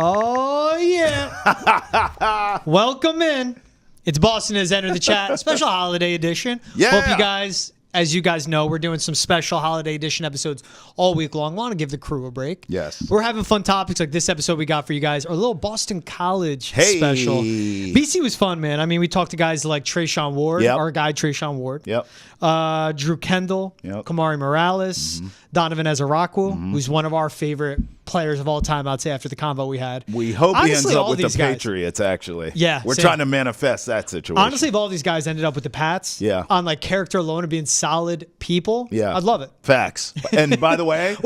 Oh, yeah. Welcome in. It's Boston has entered the chat. Special holiday edition. Yeah. Hope you guys, as you guys know, we're doing some special holiday edition episodes all week long. Want to give the crew a break. Yes. We're having fun topics like this episode we got for you guys. Our little Boston College special. BC was fun, man. I mean, we talked to guys like Treshaun Ward, our guy Treshaun Ward. Yep. Drew Kendall, Kamari Morales, Donovan Ezaraku, who's one of our favorite players of all time, I'd say, after the convo we had. We hope Honestly, he ends up with the guys, Patriots, actually. Yeah. We're same. trying to manifest that situation. Honestly, if all these guys ended up with the Pats on like character alone and being solid people, I'd love it. Facts. And by the way,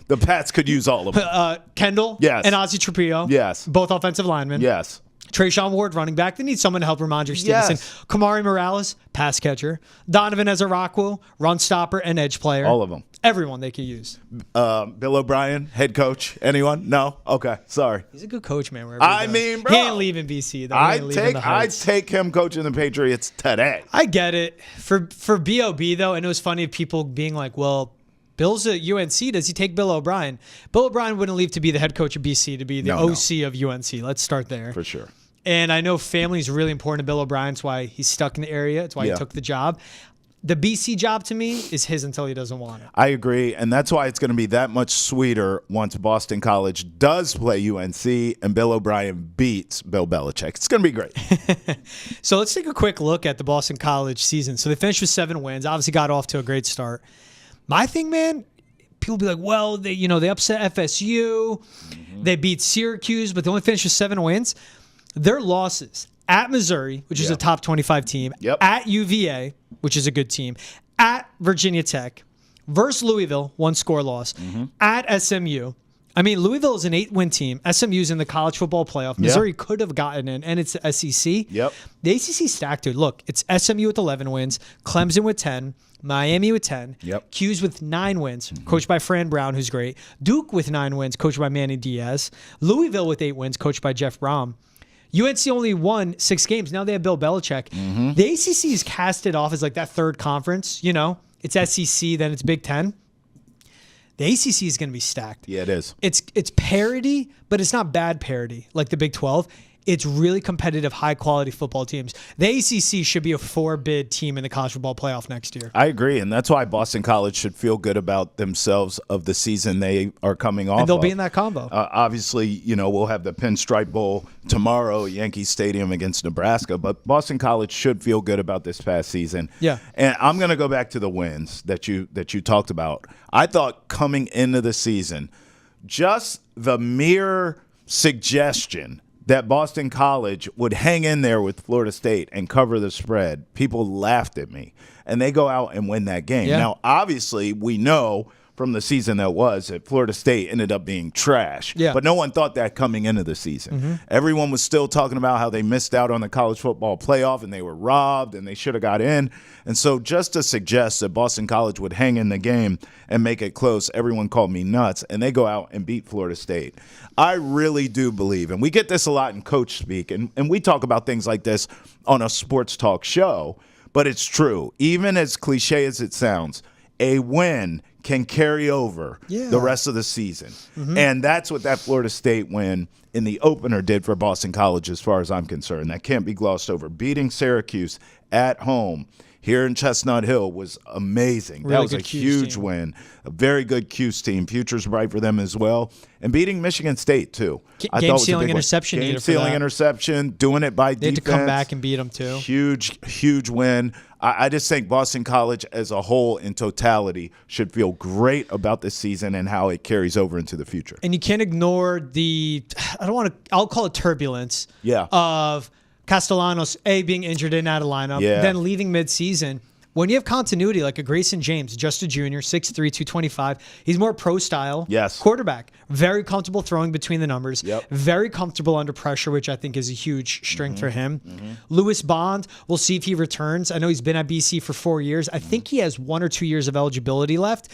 the Pats could use all of them. Kendall and Ozzie Trapillo. Both offensive linemen. Yes. Treshaun Ward, running back. They need someone to help Ramondre Stevenson. Kamari Morales, pass catcher. Donovan Ezaraku, run stopper and edge player. All of them. Everyone they could use. Bill O'Brien, head coach. Anyone? No? Okay. Sorry. He's a good coach, man. I mean, bro. He ain't leaving BC, though. I'd take him coaching the Patriots today. I get it. For BOB, though, and it was funny people being like, well, Bill's at UNC. Does he take Bill O'Brien? Bill O'Brien wouldn't leave to be the head coach of BC, to be the OC of UNC. Let's start there. For sure. And I know family is really important to Bill O'Brien. That's why he's stuck in the area. That's why he took the job. The BC job, to me, is his until he doesn't want it. I agree, and that's why it's going to be that much sweeter once Boston College does play UNC and Bill O'Brien beats Bill Belichick. It's going to be great. So let's take a quick look at the Boston College season. So they finished with 7 wins. Obviously got off to a great start. My thing, man, people be like, well, they upset FSU. They beat Syracuse, but they only finished with 7 wins. Their losses at Missouri, which is a top 25 team, at UVA, which is a good team, at Virginia Tech, versus Louisville, 1-score loss, at SMU. I mean, Louisville is an 8-win team. SMU's in the college football playoff. Missouri could have gotten in, and it's the SEC. The ACC stacked, dude. Look, it's SMU with 11 wins, Clemson with 10, Miami with 10, Q's with 9 wins, coached by Fran Brown, who's great, Duke with 9 wins, coached by Manny Diaz, Louisville with 8 wins, coached by Jeff Brom. UNC only won 6 games. Now they have Bill Belichick. The ACC is casted off as like that third conference. You know, it's SEC, then it's Big Ten. The ACC is going to be stacked. Yeah, it is. It's parity, but it's not bad parity like the Big 12. It's really competitive, high-quality football teams. The ACC should be a 4-bid team in the college football playoff next year. I agree, and that's why Boston College should feel good about themselves of the season they are coming off. And they'll be in that combo. Obviously, we'll have the Pinstripe Bowl tomorrow, Yankee Stadium against Nebraska, but Boston College should feel good about this past season. Yeah. And I'm going to go back to the wins that you talked about. I thought coming into the season, just the mere suggestion that Boston College would hang in there with Florida State and cover the spread, people laughed at me. And they go out and win that game. Now, obviously, we know from the season that was that Florida State ended up being trash. But no one thought that coming into the season. Everyone was still talking about how they missed out on the college football playoff and they were robbed and they should have got in. And so just to suggest that Boston College would hang in the game and make it close, everyone called me nuts, and they go out and beat Florida State. I really do believe, and we get this a lot in coach speak, and we talk about things like this on a sports talk show, but it's true. Even as cliche as it sounds, a win can carry over the rest of the season. And that's what that Florida State win in the opener did for Boston College as far as I'm concerned. That can't be glossed over. Beating Syracuse at home here in Chestnut Hill was amazing. That was a huge win. A very good Cuse team. Future's bright for them as well. And beating Michigan State, too. Game-sealing interception. Game-sealing interception, doing it by defense. They had to come back and beat them, too. Huge win. I just think Boston College as a whole in totality should feel great about this season and how it carries over into the future. And you can't ignore I'll call it turbulence of Castellanos, being injured and out of lineup, then leaving midseason. When you have continuity like a Grayson James, just a junior, 6'3", 225, he's more pro-style quarterback. Very comfortable throwing between the numbers. Very comfortable under pressure, which I think is a huge strength for him. Lewis Bond, we'll see if he returns. I know he's been at BC for 4 years. I think he has 1 or 2 years of eligibility left.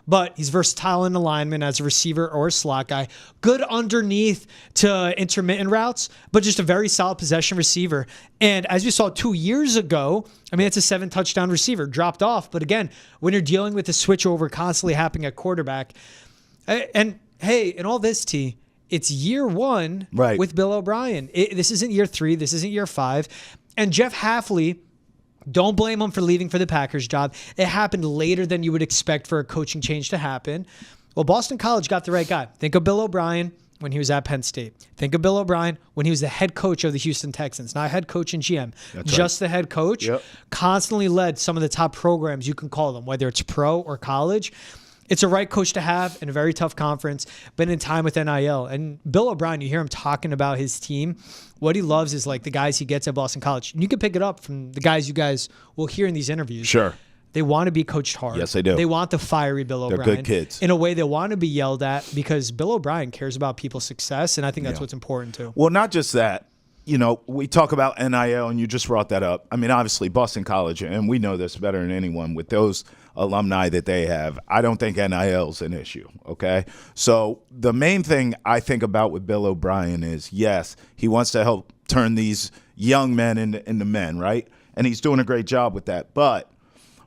But he's versatile in alignment as a receiver or a slot guy. Good underneath to intermittent routes, but just a very solid possession receiver. And as we saw 2 years ago, I mean, it's a 7-touchdown receiver, dropped off. But again, when you're dealing with the switch over constantly happening at quarterback, and hey, in all this, T, it's year one Right. with Bill O'Brien. This isn't year 3. This isn't year 5. And Jeff Hafley, don't blame him for leaving for the Packers job. It happened later than you would expect for a coaching change to happen. Well, Boston College got the right guy. Think of Bill O'Brien when he was at Penn State. Think of Bill O'Brien when he was the head coach of the Houston Texans, not head coach and GM, just the head coach. Yep. Constantly led some of the top programs, you can call them, whether it's pro or college. It's a right coach to have in a very tough conference, been in time with NIL. And Bill O'Brien, you hear him talking about his team. What he loves is like the guys he gets at Boston College. And you can pick it up from the guys you guys will hear in these interviews. Sure. They want to be coached hard. Yes, they do. They want the fiery Bill O'Brien. They're good kids. In a way, they want to be yelled at because Bill O'Brien cares about people's success, and I think that's what's important too. Well, not just that. We talk about NIL, and you just brought that up. I mean, obviously, Boston College, and we know this better than anyone, with those alumni that they have, I don't think NIL is an issue, okay? So the main thing I think about with Bill O'Brien is, yes, he wants to help turn these young men into men, right? And he's doing a great job with that. But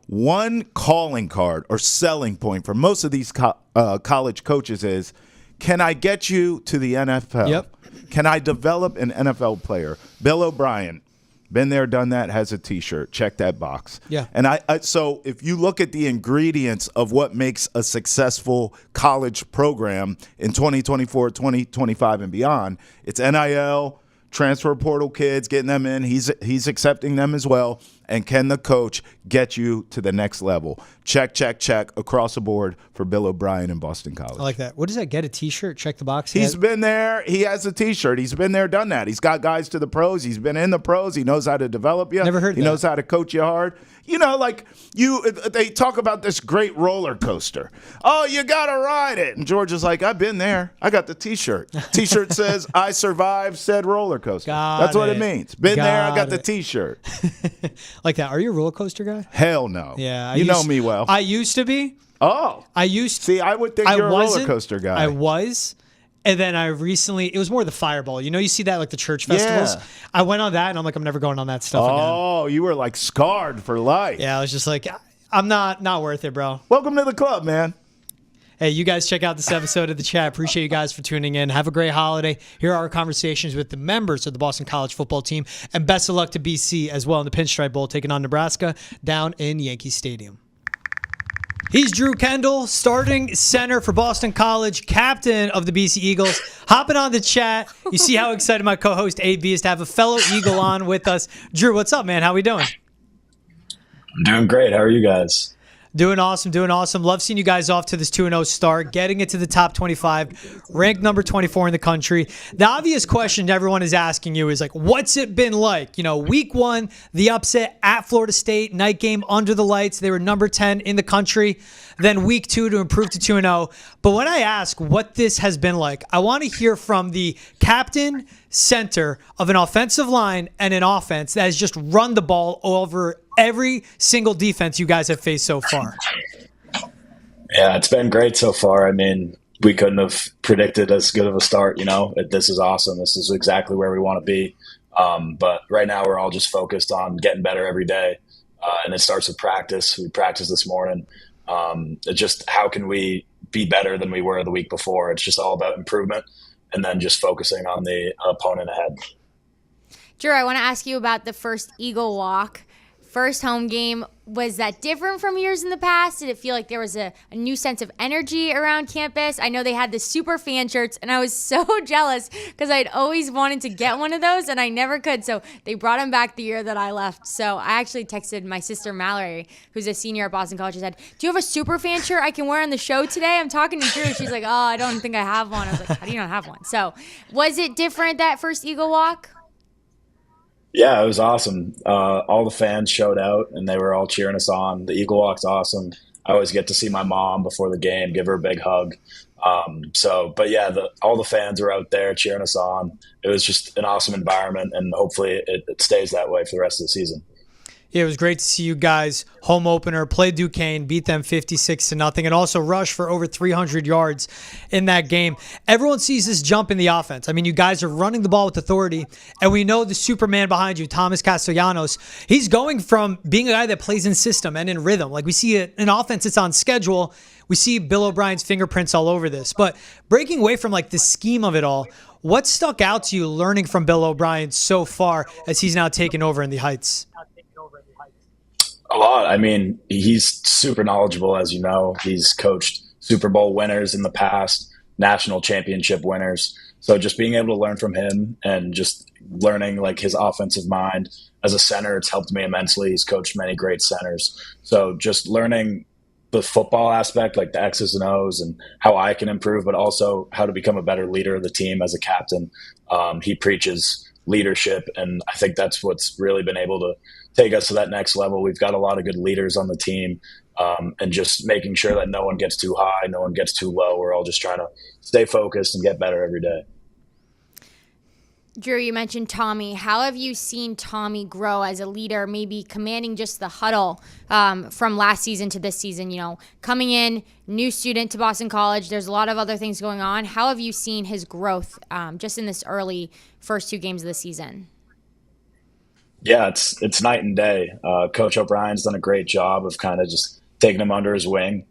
one calling card or selling point for most of these college coaches is, can I get you to the NFL? Yep. Can I develop an NFL player? Bill O'Brien, been there, done that, has a T-shirt. Check that box. Yeah. And so if you look at the ingredients of what makes a successful college program in 2024, 2025, and beyond, it's NIL, transfer portal kids, getting them in. He's accepting them as well. And can the coach get you to the next level? Check, check, check across the board for Bill O'Brien and Boston College. I like that. What does that get? A T-shirt? Check the box? He's been there. He has a T-shirt. He's been there, done that. He's got guys to the pros. He's been in the pros. He knows how to develop you. Never heard He that. knows how to coach you hard. They talk about this great roller coaster. Oh, you got to ride it. And George is like, I've been there. I got the T-shirt. T-shirt says, I survived said roller coaster. That's what it means. Been there. I got the T-shirt. Like that. Are you a roller coaster guy? Hell no. Yeah. You know me well. I used to be. Oh. See, I would think you're a roller coaster guy. I was. And then it was more the Fireball. You see that like the church festivals? Yeah. I went on that and I'm like, I'm never going on that stuff again. Oh, you were like scarred for life. Yeah, I was just like, I'm not worth it, bro. Welcome to the club, man. Hey, you guys check out this episode of The Chat. Appreciate you guys for tuning in. Have a great holiday. Here are our conversations with the members of the Boston College football team. And best of luck to BC as well in the Pinstripe Bowl, taking on Nebraska down in Yankee Stadium. He's Drew Kendall, starting center for Boston College, captain of the BC Eagles. Hopping on The Chat. You see how excited my co-host AB is to have a fellow Eagle on with us. Drew, what's up, man? How we doing? I'm doing great. How are you guys? Doing awesome. Love seeing you guys off to this 2-0 start, getting it to the top 25, ranked number 24 in the country. The obvious question everyone is asking you is like, what's it been like? Week 1, the upset at Florida State, night game under the lights. They were number 10 in the country. Then week 2 to improve to 2-0. But when I ask what this has been like, I want to hear from the captain, center of an offensive line and an offense that has just run the ball over every single defense you guys have faced so far. Yeah, it's been great so far. I mean, we couldn't have predicted as good of a start. This is awesome. This is exactly where we want to be. But right now we're all just focused on getting better every day. And it starts with practice. We practiced this morning. It's just how can we be better than we were the week before? It's just all about improvement and then just focusing on the opponent ahead. Drew, I want to ask you about the first Eagle walk. First home game, was that different from years in the past? Did it feel like there was a new sense of energy around campus? I know they had the super fan shirts, and I was so jealous because I'd always wanted to get one of those, and I never could. So they brought them back the year that I left. So I actually texted my sister Mallory, who's a senior at Boston College, and said, do you have a super fan shirt I can wear on the show today? I'm talking to Drew. She's like, oh, I don't think I have one. I was like, how do you not have one? So was it different that first Eagle walk? Yeah, it was awesome. All the fans showed out, and they were all cheering us on. The Eagle Walk's awesome. I always get to see my mom before the game, give her a big hug. All the fans were out there cheering us on. It was just an awesome environment, and hopefully it stays that way for the rest of the season. Yeah, it was great to see you guys home opener, play Duquesne, beat them 56-0, and also rush for over 300 yards in that game. Everyone sees this jump in the offense. I mean, you guys are running the ball with authority, and we know the Superman behind you, Thomas Castellanos, he's going from being a guy that plays in system and in rhythm. Like we see an offense that's on schedule. We see Bill O'Brien's fingerprints all over this. But breaking away from like the scheme of it all, what stuck out to you learning from Bill O'Brien so far as he's now taken over in the Heights? A lot. I mean, he's super knowledgeable, as you know. He's coached Super Bowl winners in the past, national championship winners. So just being able to learn from him and just learning like his offensive mind as a center, it's helped me immensely. He's coached many great centers. So just learning the football aspect, like the X's and O's and how I can improve, but also how to become a better leader of the team as a captain. He preaches leadership, and I think that's what's really been able to take us to that next level. We've got a lot of good leaders on the team, and just making sure that no one gets too high, no one gets too low. We're all just trying to stay focused and get better every day. Drew, you mentioned Tommy. How have you seen Tommy grow as a leader, maybe commanding just the huddle from last season to this season? You know, coming in, new student to Boston College, there's a lot of other things going on. How have you seen his growth just in this early first 2 games of the season? Yeah, it's night and day. Coach O'Brien's done a great job of kind of just taking him under his wing,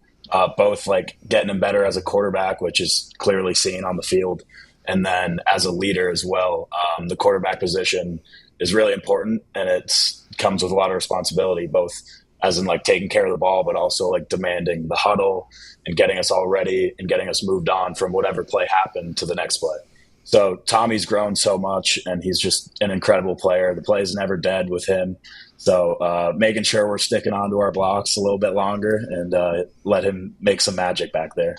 both like getting him better as a quarterback, which is clearly seen on the field, and then as a leader as well. The quarterback position is really important, and it comes with a lot of responsibility, both as in like taking care of the ball, but also like demanding the huddle and getting us all ready and getting us moved on from whatever play happened to the next play. So Tommy's grown so much, and he's just an incredible player. The play is never dead with him. So making sure we're sticking onto our blocks a little bit longer and let him make some magic back there.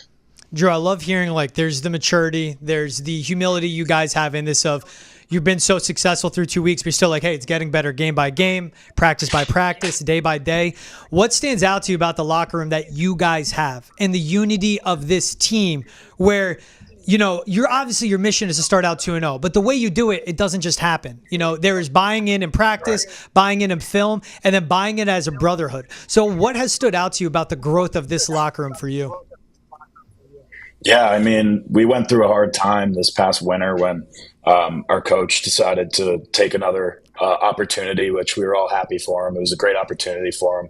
Drew, I love hearing like there's the maturity, there's the humility you guys have in this of you've been so successful through 2 weeks, but you're still like, hey, it's getting better game by game, practice by practice, day by day. What stands out to you about the locker room that you guys have and the unity of this team where, you know, you're obviously your mission is to start out 2-0, but the way you do it, it doesn't just happen. You know, there is buying in practice, buying in film, and then buying it as a brotherhood. So what has stood out to you about the growth of this locker room for you? Yeah, I mean, we went through a hard time this past winter when our coach decided to take another opportunity, which we were all happy for him. It was a great opportunity for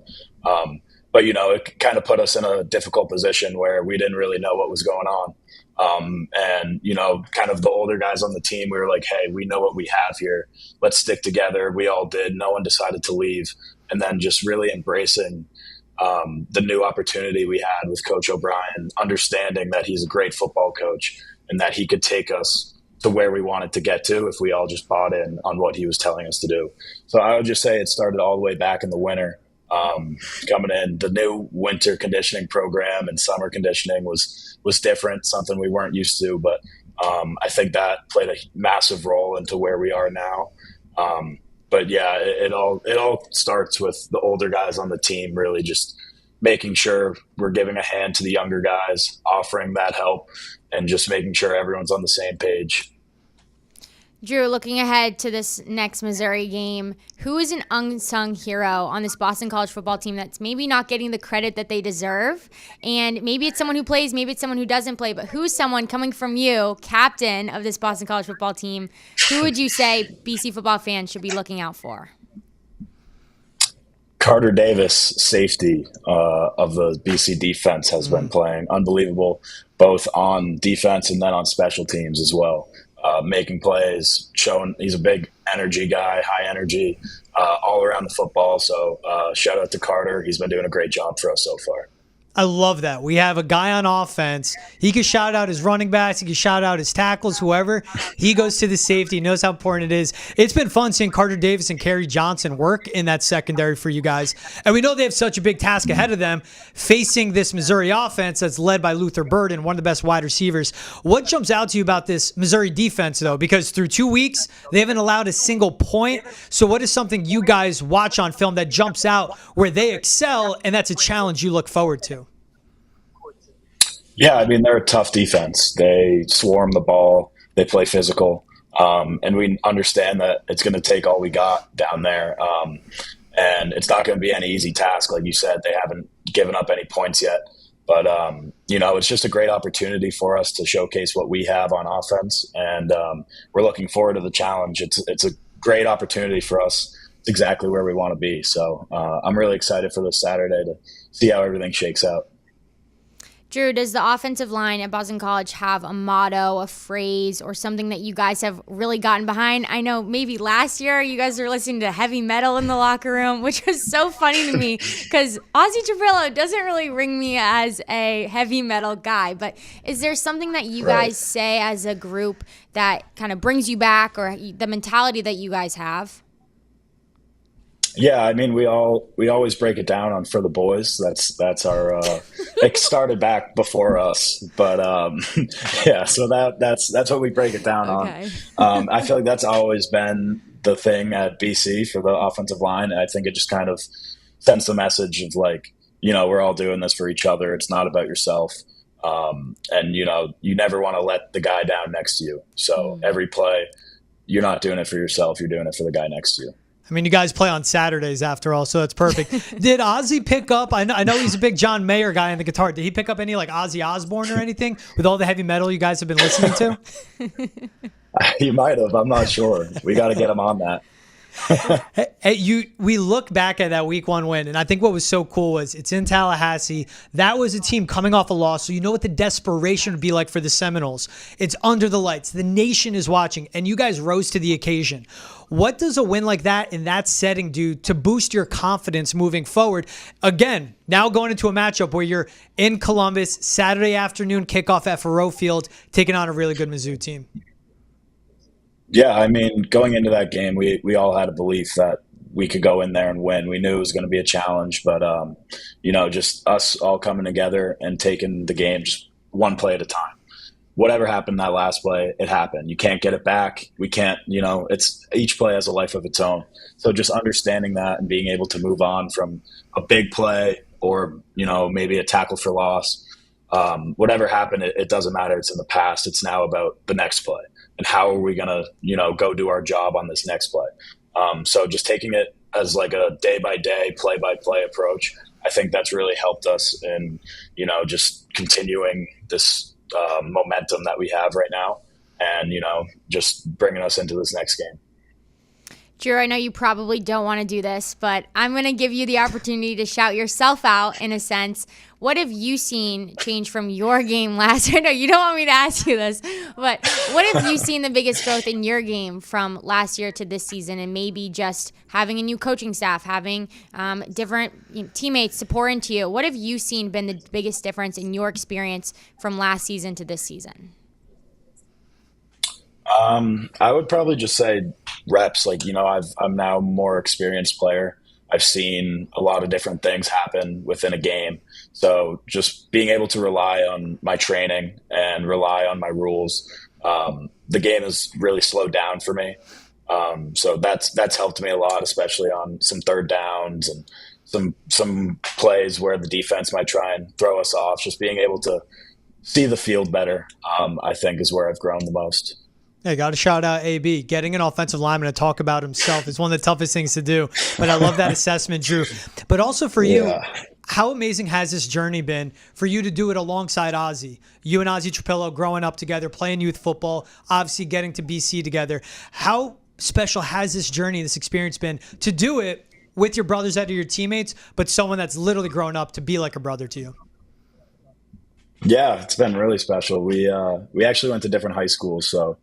him. But, you know, it kind of put us in a difficult position where we didn't really know what was going on. And, you know, kind of the older guys on the team, we were like, hey, we know what we have here. Let's stick together. We all did. No one decided to leave. And then just really embracing the new opportunity we had with Coach O'Brien, understanding that he's a great football coach and that he could take us to where we wanted to get to if we all just bought in on what he was telling us to do. So I would just say it started all the way back in the winter. Coming in, the new winter conditioning program and summer conditioning was different, something we weren't used to, but I think that played a massive role into where we are now. But yeah, it all starts with the older guys on the team really just making sure we're giving a hand to the younger guys, offering that help, and just making sure everyone's on the same page. Drew, looking ahead to this next Missouri game, who is an unsung hero on this Boston College football team that's maybe not getting the credit that they deserve? And maybe it's someone who plays, maybe it's someone who doesn't play, but who's someone coming from you, captain of this Boston College football team, who would you say BC football fans should be looking out for? Carter Davis, safety of the BC defense, has been playing unbelievable, both on defense and then on special teams as well. Making plays, showing he's a big energy guy, high energy, all around the football. So shout out to Carter. He's been doing a great job for us so far. I love that. We have a guy on offense. He can shout out his running backs. He can shout out his tackles, whoever. He goes to the safety. He knows how important it is. It's been fun seeing Carter Davis and Kerry Johnson work in that secondary for you guys. And we know they have such a big task ahead of them facing this Missouri offense that's led by Luther Burden, one of the best wide receivers. What jumps out to you about this Missouri defense, though? Because through 2 weeks, they haven't allowed a single point. So what is something you guys watch on film that jumps out where they excel, and that's a challenge you look forward to? Yeah, I mean, they're a tough defense. They swarm the ball. They play physical. And we understand that it's going to take all we got down there. And it's not going to be any easy task. Like you said, they haven't given up any points yet. But, it's just a great opportunity for us to showcase what we have on offense. And we're looking forward to the challenge. It's a great opportunity for us. It's exactly where we want to be. So I'm really excited for this Saturday to see how everything shakes out. Drew, does the offensive line at Boston College have a motto, a phrase, or something that you guys have really gotten behind? I know maybe last year you guys were listening to heavy metal in the locker room, which was so funny to me because Ozzy Trapillo doesn't really ring me as a heavy metal guy. But is there something that you guys say as a group that kind of brings you back, or the mentality that you guys have? Yeah, I mean, we always break it down on for the boys. That's our it started back before us, but yeah. So that's what we break it down on. I feel like that's always been the thing at BC for the offensive line. I think it just kind of sends the message of like, we're all doing this for each other. It's not about yourself, and you never want to let the guy down next to you. So every play, you're not doing it for yourself. You're doing it for the guy next to you. I mean, you guys play on Saturdays after all, so that's perfect. Did Ozzy pick up? I know he's a big John Mayer guy on the guitar. Did he pick up any like Ozzy Osbourne or anything with all the heavy metal you guys have been listening to? He might have. I'm not sure. We got to get him on that. We look back at that week 1 win, and I think what was so cool was it's in Tallahassee. That was a team coming off a loss, so you know what the desperation would be like for the Seminoles. It's under the lights. The nation is watching, and you guys rose to the occasion. What does a win like that in that setting do to boost your confidence moving forward? Again, now going into a matchup where you're in Columbus, Saturday afternoon kickoff at Faurot Field, taking on a really good Mizzou team. Yeah, I mean, going into that game, we all had a belief that we could go in there and win. We knew it was going to be a challenge, but just us all coming together and taking the game just one play at a time. Whatever happened that last play, it happened. You can't get it back. We can't, it's each play has a life of its own. So just understanding that and being able to move on from a big play or, maybe a tackle for loss, whatever happened, it doesn't matter. It's in the past. It's now about the next play and how are we going to, go do our job on this next play. So just taking it as like a day-by-day, play-by-play approach, I think that's really helped us in, just continuing this momentum that we have right now and, just bringing us into this next game. Drew, I know you probably don't want to do this, but I'm going to give you the opportunity to shout yourself out in a sense. What have you seen change from your game last year? No, you don't want me to ask you this, but what have you seen the biggest growth in your game from last year to this season, and maybe just having a new coaching staff, having different teammates to pour into you? What have you seen been the biggest difference in your experience from last season to this season? I would probably just say reps. Like, I'm now a more experienced player. I've seen a lot of different things happen within a game. So just being able to rely on my training and rely on my rules. The game has really slowed down for me. So that's helped me a lot, especially on some third downs and some plays where the defense might try and throw us off. Just being able to see the field better, I think, is where I've grown the most. Hey, got to shout out AB. Getting an offensive lineman to talk about himself is one of the toughest things to do. But I love that assessment, Drew. But also for you, how amazing has this journey been for you to do it alongside Ozzy? You and Ozzy Trapillo growing up together, playing youth football, obviously getting to BC together. How special has this journey, this experience been to do it with your brothers that are your teammates, but someone that's literally grown up to be like a brother to you? Yeah, it's been really special. We actually went to different high schools, so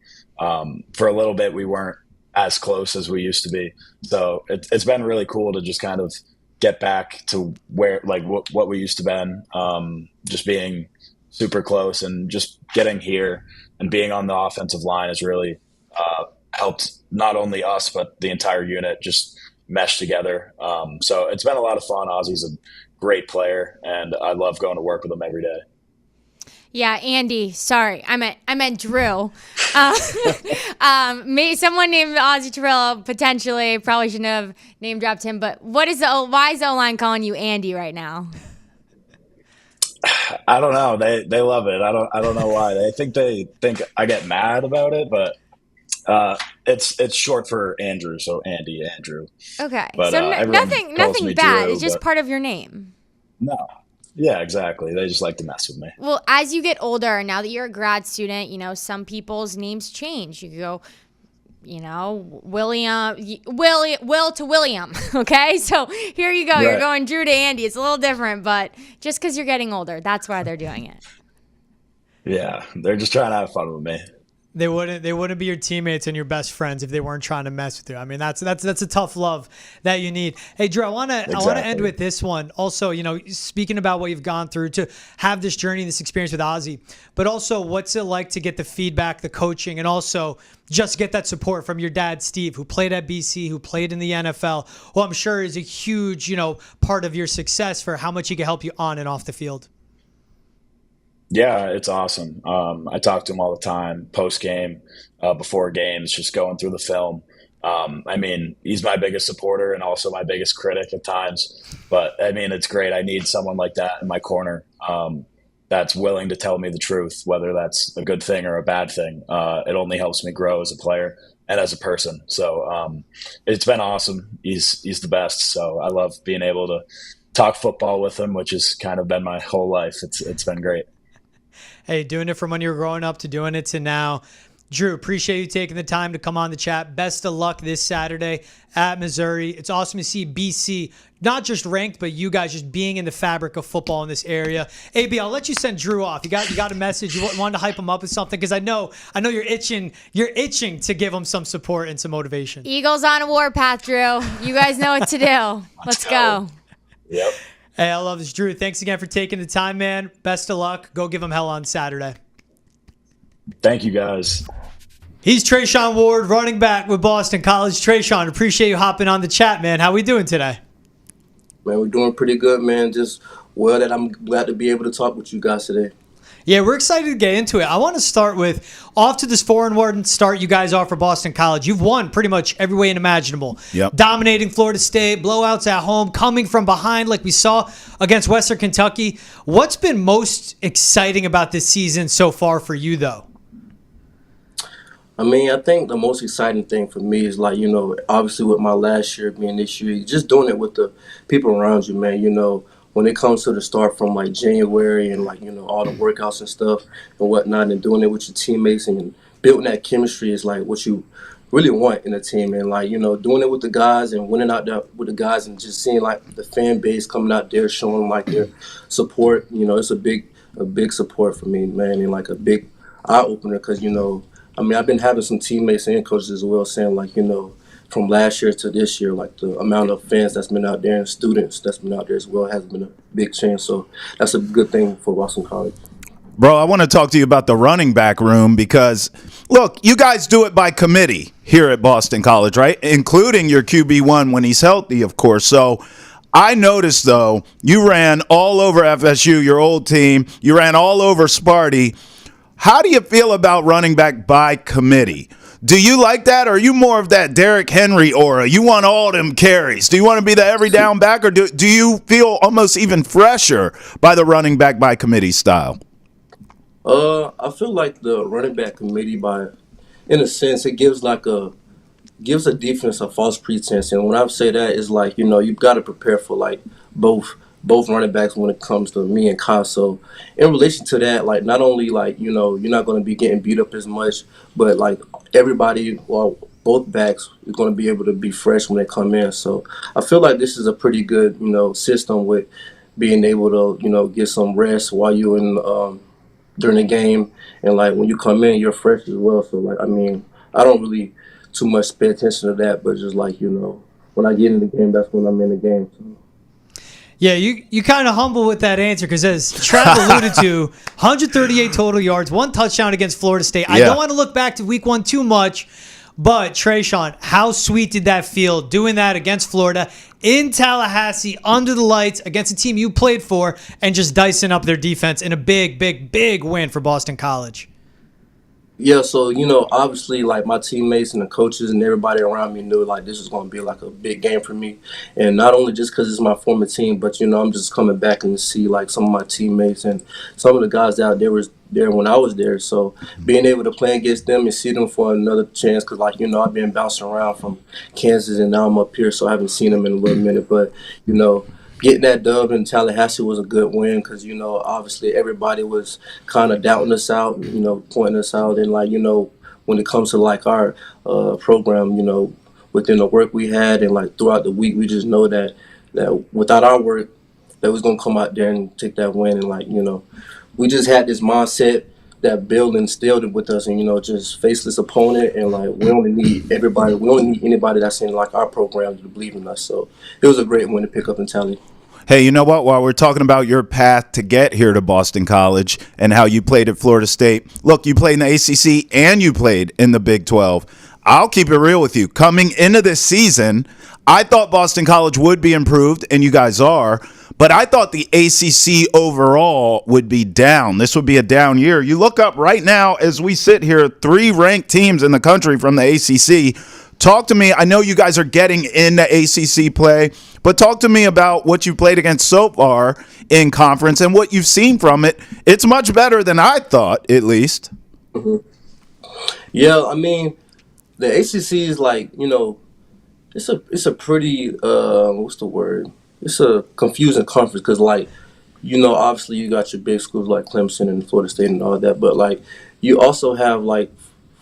for a little bit we weren't as close as we used to be. So it's been really cool to just kind of get back to where what we used to been, just being super close and just getting here and being on the offensive line has really helped not only us but the entire unit just mesh together. So it's been a lot of fun. Ozzy's a great player, and I love going to work with him every day. Yeah, Andy. Sorry, I meant Drew. Someone named Ozzy Trapillo potentially probably shouldn't have name dropped him. But why is the O-line calling you Andy right now? I don't know. They love it. I don't know why. They think I get mad about it, but It's short for Andrew, so Andy, Andrew. Okay, But so everyone nothing calls me bad. Drew, It's just but part of your name. no. Yeah, exactly. They just like to mess with me. Well, as you get older, now that you're a grad student, some people's names change. You go, Will to William. Okay, so here you go. Right. You're going Drew to Andy. It's a little different, but just because you're getting older, that's why they're doing it. Yeah, they're just trying to have fun with me. They wouldn't be your teammates and your best friends if they weren't trying to mess with you. I mean, that's a tough love that you need. Hey, Drew, I want to end with this one. Also, speaking about what you've gone through to have this journey, this experience with Ozzie, but also what's it like to get the feedback, the coaching, and also just get that support from your dad, Steve, who played at BC, who played in the NFL, who I'm sure is a huge, part of your success for how much he can help you on and off the field. Yeah, it's awesome. I talk to him all the time, post game, before games, just going through the film. I mean, he's my biggest supporter and also my biggest critic at times. But I mean, it's great. I need someone like that in my corner that's willing to tell me the truth, whether that's a good thing or a bad thing. It only helps me grow as a player and as a person. So it's been awesome. He's the best. So I love being able to talk football with him, which has kind of been my whole life. It's been great. Hey, doing it from when you were growing up to doing it to now. Drew, appreciate you taking the time to come on the chat. Best of luck this Saturday at Missouri. It's awesome to see BC not just ranked, but you guys just being in the fabric of football in this area. AB, I'll let you send Drew off. You got a message. You wanted to hype him up with something because I know you're itching to give him some support and some motivation. Eagles on a warpath, Drew. You guys know what to do. Let's go. Yep. Hey, I love this, Drew. Thanks again for taking the time, man. Best of luck. Go give him hell on Saturday. Thank you, guys. He's Treshaun Ward, running back with Boston College. Treshaun, appreciate you hopping on the chat, man. How we doing today? Man, we're doing pretty good, man. Just that I'm glad to be able to talk with you guys today. Yeah, we're excited to get into it. I want to start with, off to this 4-1 start you guys are for Boston College. You've won pretty much every way imaginable. Yep. Dominating Florida State, blowouts at home, coming from behind like we saw against Western Kentucky. What's been most exciting about this season so far for you, though? I mean, I think the most exciting thing for me is obviously with my last year being this year, just doing it with the people around you, man. When it comes to the start from January and all the workouts and stuff and whatnot, and doing it with your teammates and building that chemistry is what you really want in a team. And doing it with the guys and winning out there with the guys and just seeing the fan base coming out there showing their support. It's a big support for me, man, and a big eye opener because I've been having some teammates and coaches as well saying from last year to this year, the amount of fans that's been out there and students that's been out there as well has been a big change. So that's a good thing for Boston College. Bro, I want to talk to you about the running back room because, look, you guys do it by committee here at Boston College, right? Including your QB1 when he's healthy, of course. So I noticed, though, you ran all over FSU, your old team. You ran all over Sparty. How do you feel about running back by committee? Do you like that, or are you more of that Derrick Henry aura? You want all them carries. Do you want to be the every down back, or do you feel almost even fresher by the running back by committee style? I feel like the running back committee, in a sense, it gives a defense a false pretense. And when I say that, is you've got to prepare for both running backs when it comes to me and Kyle. So in relation to that, not only you're not going to be getting beat up as much, but everybody, both backs is going to be able to be fresh when they come in. So I feel like this is a pretty good system with being able to get some rest while you're in during the game, and when you come in you're fresh as well. So I don't really too much pay attention to that, but just when I get in the game, that's when I'm in the game. So. Yeah, you kind of humble with that answer because, as Trav alluded to, 138 total yards, 1 touchdown against Florida State. I don't want to look back to week 1 too much, but Treshaun, how sweet did that feel doing that against Florida in Tallahassee under the lights against a team you played for and just dicing up their defense in a big, big, big win for Boston College? Yeah, so obviously, like my teammates and the coaches and everybody around me knew like this was going to be like a big game for me, and not only just because it's my former team, but I'm just coming back and see like some of my teammates and some of the guys out there was there when I was there. So being able to play against them and see them for another chance, because like I've been bouncing around from Kansas and now I'm up here, so I haven't seen them in a little minute, but you know. Getting that dub in Tallahassee was a good win because, obviously everybody was kind of doubting us out, pointing us out. And, like, when it comes to, like, our program, within the work we had and, like, throughout the week, we just know that without our work, that was going to come out there and take that win. And, like, we just had this mindset that Bill instilled it with us and, just faceless opponent. And, like, we only need anybody that's in, like, our program to believe in us. So it was a great win to pick up in Tally. Hey, you know what? While we're talking about your path to get here to Boston College and how you played at Florida State, look, you played in the ACC and you played in the Big 12. I'll keep it real with you. Coming into this season, I thought Boston College would be improved, and you guys are, but I thought the ACC overall would be down. This would be a down year. You look up right now as we sit here, 3 ranked teams in the country from the ACC. Talk to me. I know you guys are getting into ACC play, but talk to me about what you played against so far in conference and what you've seen from it. It's much better than I thought, at least. Mm-hmm. Yeah, I mean, the ACC is like, it's a pretty, what's the word? It's a confusing conference because, like, obviously you got your big schools like Clemson and Florida State and all that, but, like, you also have, like,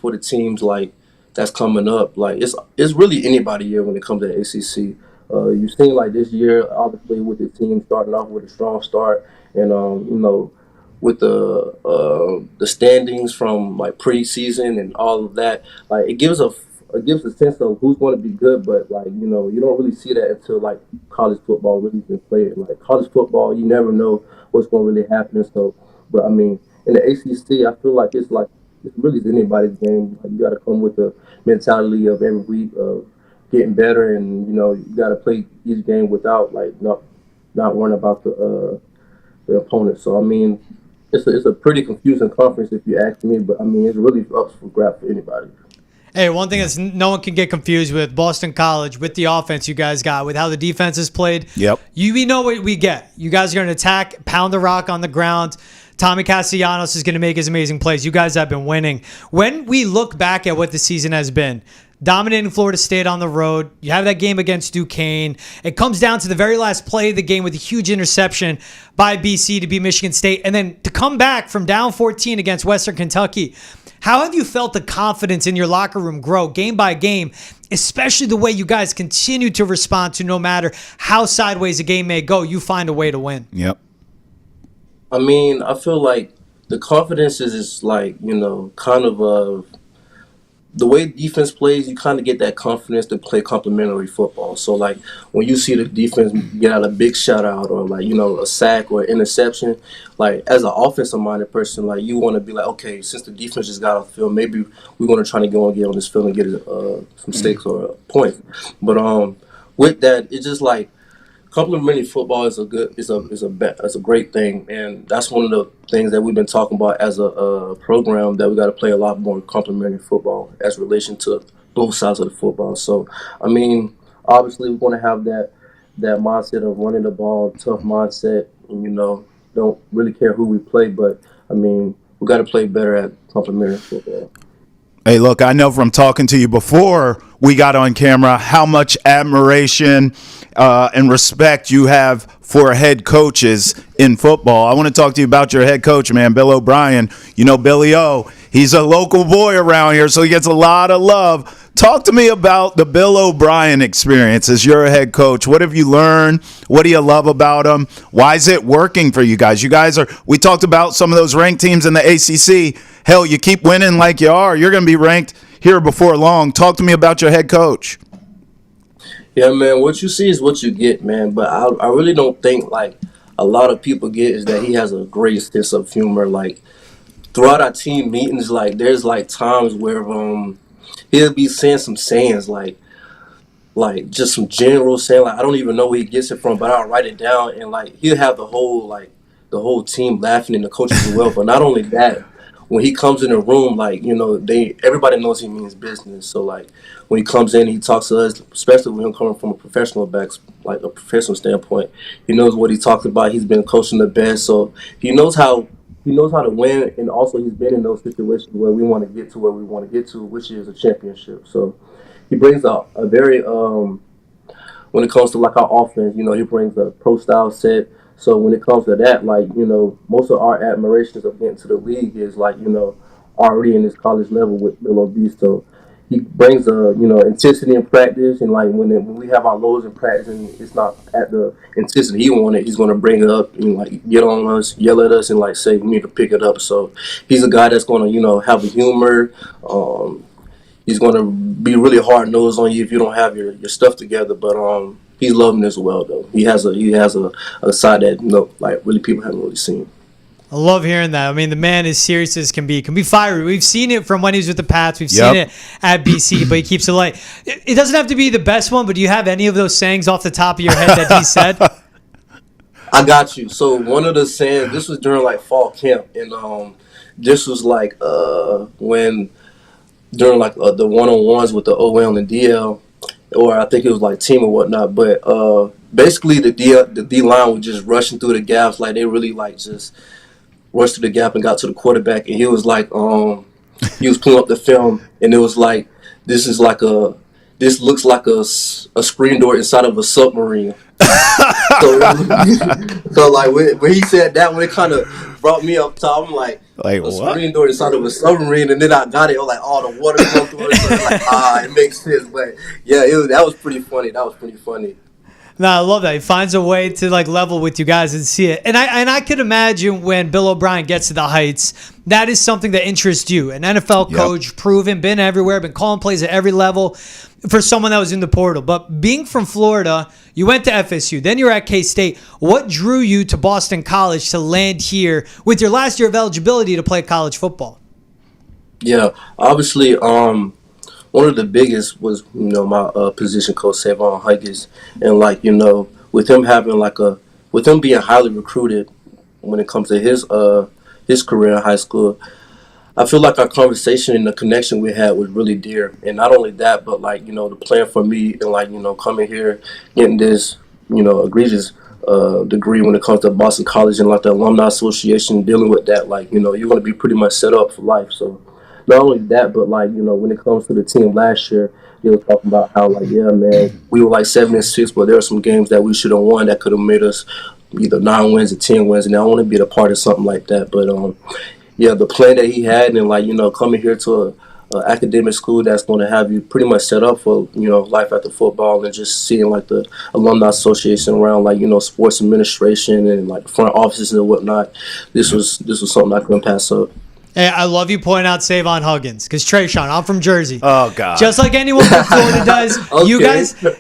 for the teams, like, that's coming up, like, it's really anybody year when it comes to the ACC. You've seen, like, this year, obviously, with the team starting off with a strong start and, with the standings from, like, preseason and all of that, like, it gives a sense of who's going to be good, but, like, you don't really see that until, like, college football really been played. Like, college football, you never know what's going to really happen. So, but, I mean, in the ACC, I feel like it's really anybody's game. Like, you got to come with the mentality of every week of getting better, and, you got to play each game without, like, not worrying about the opponent. So, I mean, it's a pretty confusing conference if you ask me, but, I mean, it's really up for grabs for anybody. Hey, one thing is no one can get confused with Boston College, with the offense you guys got, with how the defense is played. Yep. We know what we get. You guys are going to attack, pound the rock on the ground. Tommy Castellanos is going to make his amazing plays. You guys have been winning. When we look back at what the season has been, dominating Florida State on the road, you have that game against Duquesne. It comes down to the very last play of the game with a huge interception by BC to beat Michigan State, and then to come back from down 14 against Western Kentucky. How have you felt the confidence in your locker room grow game by game, especially the way you guys continue to respond to no matter how sideways a game may go, you find a way to win? Yep. I mean, I feel like the confidence is like, kind of the way defense plays, you kind of get that confidence to play complementary football. So, like, when you see the defense get out a big shutout or, like, a sack or interception, like, as an offensive-minded person, like, you want to be like, okay, since the defense just got off the field, maybe we're going to try to go and get on this field and get some stakes or a point. But with that, it's just like, complementary football is a great thing, and that's one of the things that we've been talking about as a program, that we got to play a lot more complementary football as relation to both sides of the football. So, I mean, obviously we're going to have that mindset of running the ball, tough mindset, and don't really care who we play, but I mean, we got to play better at complementary football. Hey, look, I know from talking to you before we got on camera how much admiration and respect you have for head coaches in football. I want to talk to you about your head coach, man, Bill O'Brien. You know Billy O. He's a local boy around here, so he gets a lot of love. Talk to me about the Bill O'Brien experience as your head coach. What have you learned? What do you love about him? Why is it working for you guys? We talked about some of those ranked teams in the ACC. Hell, you keep winning like you are, you're going to be ranked here before long. Talk to me about your head coach. Yeah, man, what you see is what you get, man. But I really don't think, like, a lot of people get is that he has a great sense of humor. Like, throughout our team meetings, like, there's, like, times where he'll be saying some sayings, like just some general saying, like, I don't even know where he gets it from, but I'll write it down, and, like, he'll have the whole team laughing and the coaches as well. But not only that, when he comes in the room, like, everybody knows he means business. So, like, when he comes in, he talks to us, especially when him coming from a professional standpoint. He knows what he talks about. He's been coaching the best, so he knows how to win, and also he's been in those situations where we want to get to where we want to get to, which is a championship. So he brings a very when it comes to like our offense, he brings a pro style set. So when it comes to that, like, most of our admirations of getting to the league is like, already in this college level with Bill B. So he brings intensity in practice, and like when we have our lows in practice and it's not at the intensity he wanted, he's gonna bring it up and like get on us, yell at us, and like say we need to pick it up. So he's a guy that's gonna have a humor. He's gonna be really hard nosed on you if you don't have your stuff together. But he's loving as well though. He has a side that like really people haven't really seen. I love hearing that. I mean, the man is serious as can be fiery. We've seen it from when he was with the Pats. We've seen it at BC, but he keeps it light. It doesn't have to be the best one, but do you have any of those sayings off the top of your head that he said? I got you. So one of the sayings, this was during like fall camp, and this was like when during like the one-on-ones with the OL and DL, or I think it was like team or whatnot. But basically the D line was just rushing through the gaps, like they really like just rushed through the gap and got to the quarterback, and he was like, he was pulling up the film, and it was like, this looks like a screen door inside of a submarine. so like when he said that, when it kind of brought me up top, I'm like a what? screen door inside of a submarine, and then I got it. I was like, oh, the water going through it. So like, it makes sense. But yeah, that was pretty funny. No, I love that. He finds a way to like level with you guys and see it. And I could imagine when Bill O'Brien gets to the heights, that is something that interests you. An NFL coach, proven, been everywhere, been calling plays at every level for someone that was in the portal. But being from Florida, you went to FSU, then you were at K-State. What drew you to Boston College to land here with your last year of eligibility to play college football? Yeah, obviously, one of the biggest was, my position coach, Savon Huggins. And, like, with him having, with him being highly recruited when it comes to his career in high school, I feel like our conversation and the connection we had was really dear. And not only that, but, like, the plan for me and, like, coming here, getting this, egregious degree when it comes to Boston College and, like, the Alumni Association, dealing with that, like, you're going to be pretty much set up for life. So not only that, but like, when it comes to the team last year, they were talking about how like, yeah, man, we were like 7-6, but there were some games that we should have won that could have made us either 9 wins or 10 wins, and I want to be a part of something like that. But yeah, the plan that he had, and like, coming here to a academic school that's going to have you pretty much set up for life after football, and just seeing like the alumni association around, like sports administration and like front offices and whatnot. This was something I couldn't pass up. Hey, I love you pointing out Savon Huggins because Treshaun, I'm from Jersey. Oh God! Just like anyone from Florida does, okay.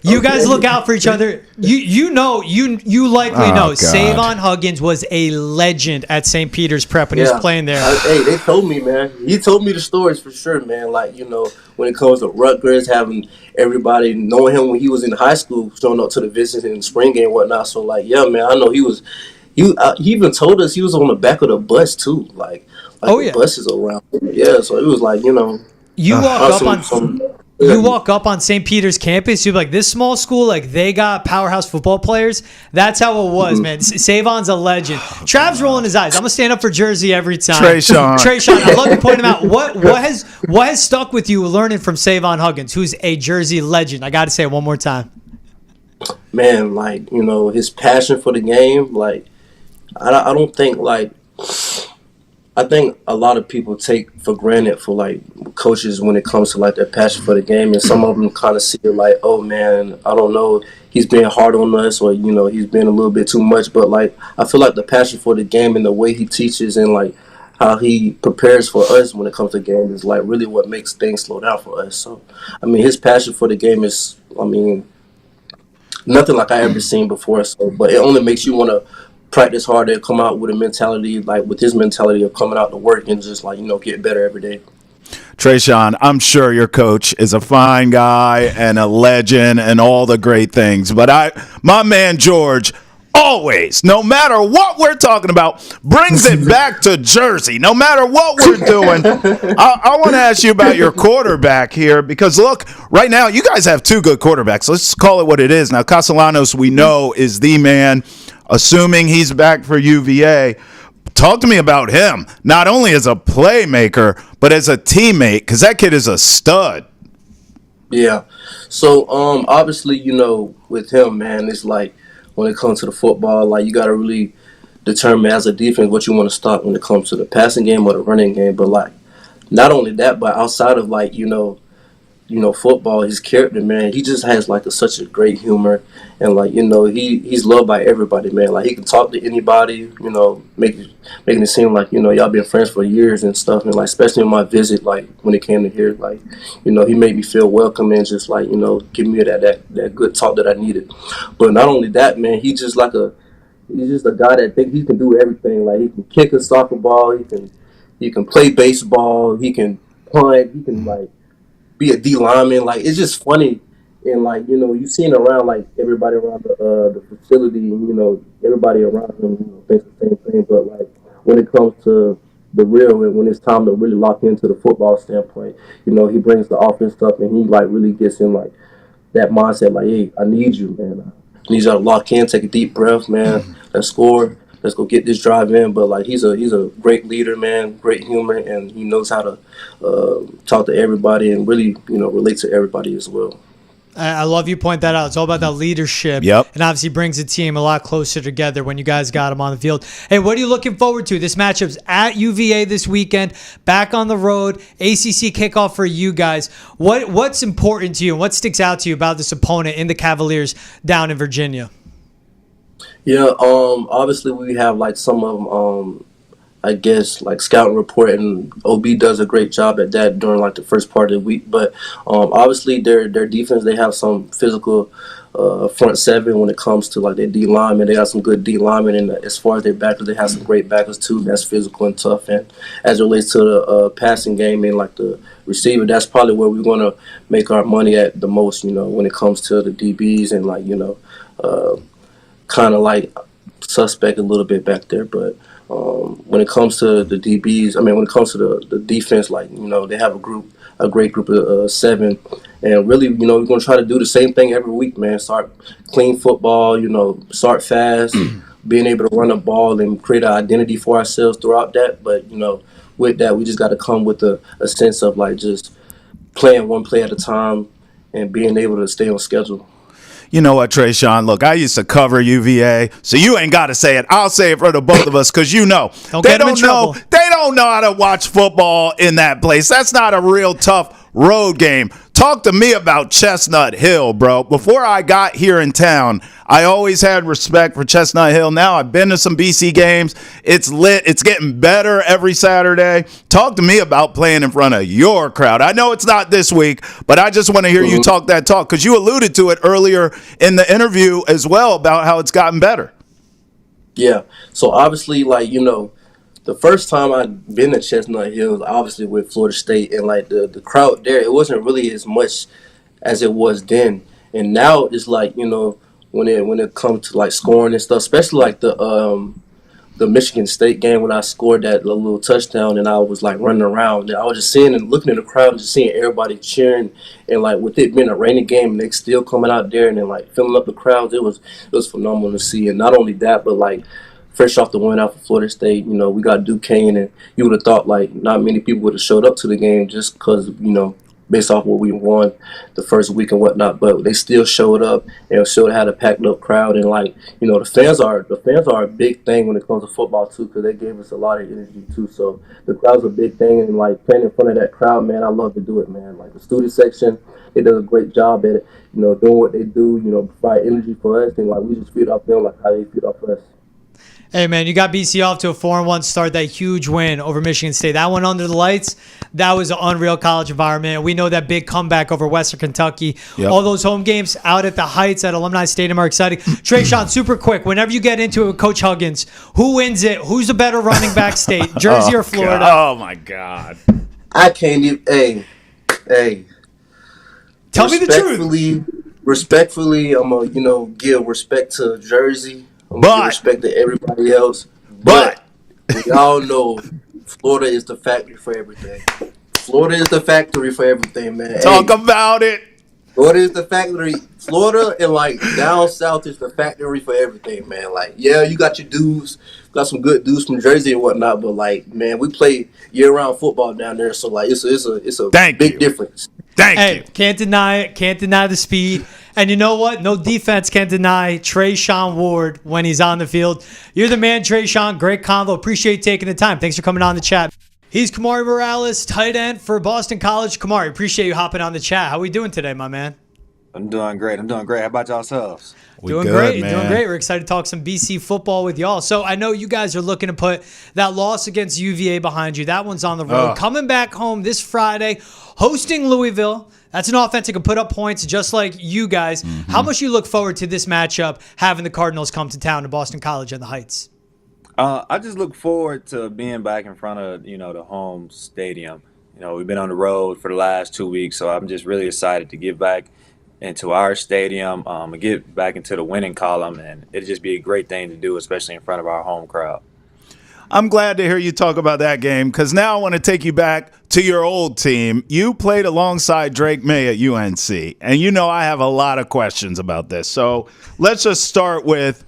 You guys look out for each other. You likely know. God. Savon Huggins was a legend at St. Peter's Prep when he was playing there. Hey, they told me, man. He told me the stories for sure, man. Like when it comes to Rutgers, having everybody knowing him when he was in high school, showing up to the visits in the spring game and whatnot. So like, yeah, man, I know he was. He even told us he was on the back of the bus too, like the buses around. Yeah, so it was like, you walk up on St. Peter's campus, you're like, this small school, like they got powerhouse football players. That's how it was, man. Savon's a legend. Trav's rolling his eyes. I'm gonna stand up for Jersey every time. Treshaun, I love you pointing him out. What has stuck with you learning from Savon Huggins, who's a Jersey legend? I got to say it one more time. Man, like his passion for the game, like. I don't think I think a lot of people take for granted for like coaches when it comes to like their passion for the game, and some of them kind of see it like, oh man, I don't know, he's being hard on us, or he's being a little bit too much. But like I feel like the passion for the game and the way he teaches and like how he prepares for us when it comes to game is like really what makes things slow down for us. So I mean, his passion for the game is, nothing like I ever seen before. So, but it only makes you want to practice harder and come out with a mentality, like with his mentality of coming out to work and just like, get better every day. Treshaun, I'm sure your coach is a fine guy and a legend and all the great things. But my man George always, no matter what we're talking about, brings it back to Jersey. No matter what we're doing, I want to ask you about your quarterback here because, look, right now you guys have two good quarterbacks. Let's call it what it is. Now, Castellanos, we know, is the man, assuming he's back for UVA. Talk to me about him, not only as a playmaker, but as a teammate, because that kid is a stud. Yeah. So obviously, with him, man, it's like when it comes to the football, like you gotta really determine as a defense what you want to stop when it comes to the passing game or the running game. But like not only that, but outside of like, football, his character, man, he just has like such a great humor, and like he's loved by everybody, man. Like he can talk to anybody, making it seem like y'all been friends for years and stuff. And like especially in my visit, like when it came to here, like he made me feel welcome and just like give me that good talk that I needed. But not only that, man, he's just a guy that thinks he can do everything. Like he can kick a soccer ball, he can play baseball, he can punt, he can like be a D lineman. Like it's just funny, and like you seen around like everybody around the facility, everybody around him thinks the same thing. But like when it comes to the real and when it's time to really lock into the football standpoint, he brings the offense up and he like really gets in like that mindset. Like, hey, I need you, man. I need you to lock in, take a deep breath, man. Let's score. Let's go get this drive in. But like he's a great leader, man, great humor, and he knows how to talk to everybody and really relate to everybody as well. I love you point that out. It's all about that leadership. Yep. And obviously brings the team a lot closer together when you guys got him on the field. Hey, what are you looking forward to? This matchup's at UVA this weekend, back on the road, ACC kickoff for you guys. What's important to you and what sticks out to you about this opponent in the Cavaliers down in Virginia? Yeah, obviously we have like some of them, I guess like scouting report, and OB does a great job at that during like the first part of the week. But obviously their defense, they have some physical front seven when it comes to like their D linemen. They got some good D linemen, and as far as their backers, they have some great backers too. That's physical and tough. And as it relates to the passing game and like the receiver, that's probably where we're going to make our money at the most. When it comes to the DBs and like kind of like suspect a little bit back there, but when it comes to the DBs, when it comes to the defense, like they have a great group of seven, and really we're gonna try to do the same thing every week, man. Start clean football, start fast, being able to run the ball and create an identity for ourselves throughout that. But with that, we just got to come with a sense of like just playing one play at a time and being able to stay on schedule. You know what, Treshaun? Look, I used to cover UVA, so you ain't got to say it. I'll say it for the both of us because they don't know how to watch football in that place. That's not a real tough road game. Talk to me about Chestnut Hill, bro. Before I got here in town, I always had respect for Chestnut Hill. Now I've been to some BC games. It's lit. It's getting better every Saturday. Talk to me about playing in front of your crowd. I know it's not this week, but I just want to hear you talk that talk because you alluded to it earlier in the interview as well about how it's gotten better. Yeah. So obviously, like, the first time I'd been to Chestnut Hill, obviously with Florida State, and like the crowd there, it wasn't really as much as it was then. And now it's like, when it comes to like scoring and stuff, especially like the Michigan State game when I scored that little touchdown and I was like running around, and I was just seeing and looking at the crowd and just seeing everybody cheering, and like with it being a rainy game and they still coming out there and then like filling up the crowds, it was phenomenal to see. And not only that, but like fresh off the win out for Florida State, we got Duquesne, and you would have thought like not many people would have showed up to the game just because, based off what we won the first week and whatnot, but they still showed up and still had a packed up crowd. And like, the fans are a big thing when it comes to football too, because they gave us a lot of energy too. So the crowd's a big thing, and like playing in front of that crowd, man, I love to do it, man. Like the student section, they do a great job at it, doing what they do, provide energy for us, and like we just feed off them like how they feed off us. Hey, man, you got BC off to a 4-1 start, that huge win over Michigan State. That one under the lights, that was an unreal college environment. We know that big comeback over Western Kentucky. Yep. All those home games out at the Heights at Alumni Stadium are exciting. Treshaun, super quick, whenever you get into it with Coach Huggins, who wins it? Who's the better running back state, Jersey or Florida? God. Oh, my God. I can't even – hey. Tell me the truth. Respectfully, I'm going to, give respect to Jersey. But respect to everybody else. but We all know Florida is the factory for everything. Florida is the factory for everything, man. talk about it. Florida is the factory. Florida and like down south is the factory for everything, man. Like, yeah, you got your dudes, got some good dudes from Jersey and whatnot, but like, man, we play year-round football down there, so like, it's a Thank big you. difference. Thank Hey, you. can't deny it. Can't deny the speed. And you know what? No defense can deny Treshaun Ward when he's on the field. You're the man, Treshaun. Great convo. Appreciate you taking the time. Thanks for coming on the chat. He's Kamari Morales, tight end for Boston College. Kamari, appreciate you hopping on the chat. How we doing today, my man? I'm doing great. How about yourselves? We Doing good, great. man. Doing great. We're excited to talk some BC football with y'all. So I know you guys are looking to put that loss against UVA behind you. That one's on the road. Coming back home this Friday, hosting Louisville. That's an offense that can put up points just like you guys. How much you look forward to this matchup, having the Cardinals come to town to Boston College and the Heights? I just look forward to being back in front of, the home stadium. We've been on the road for the last 2 weeks, so I'm just really excited to get back into our stadium and get back into the winning column, and it'd just be a great thing to do, especially in front of our home crowd. I'm glad to hear you talk about that game because now I want to take you back to your old team. You played alongside Drake May at UNC, and I have a lot of questions about this. So let's just start with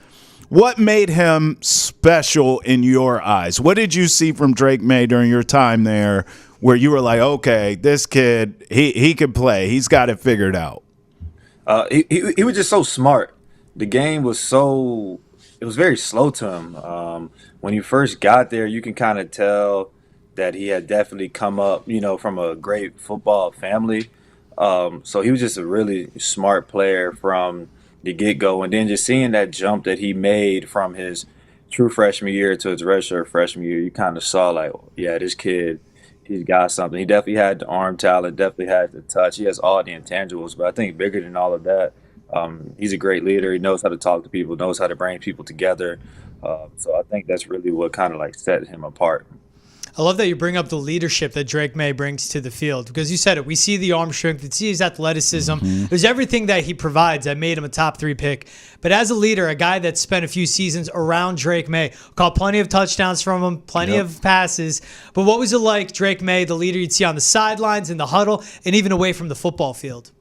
what made him special in your eyes? What did you see from Drake May during your time there where you were like, okay, this kid, he can play. He's got it figured out? He was just so smart. The game was it was very slow to him. When he first got there, you can kind of tell that he had definitely come up, from a great football family. So he was just a really smart player from the get-go. And then just seeing that jump that he made from his true freshman year to his redshirt freshman year, you kind of saw like, yeah, this kid, he's got something. He definitely had the arm talent, definitely had the touch. He has all the intangibles, but I think bigger than all of that, he's a great leader. He knows how to talk to people, knows how to bring people together. So I think that's really what kind of like set him apart. I love that you bring up the leadership that Drake May brings to the field because you said it. We see the arm strength, we see his athleticism. There's everything that he provides that made him a top 3 pick. But as a leader, a guy that spent a few seasons around Drake May, caught plenty of touchdowns from him, plenty of passes. But what was it like, Drake May, the leader you'd see on the sidelines, in the huddle, and even away from the football field?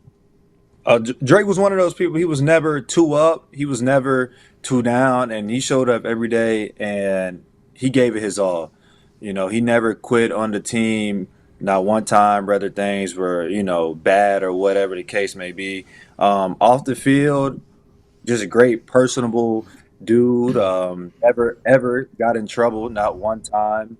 Drake was one of those people. He was never too up. He was never too down. And he showed up every day and he gave it his all. He never quit on the team, not one time, whether things were, bad or whatever the case may be. Off the field, just a great, personable dude. Never, ever got in trouble, not one time.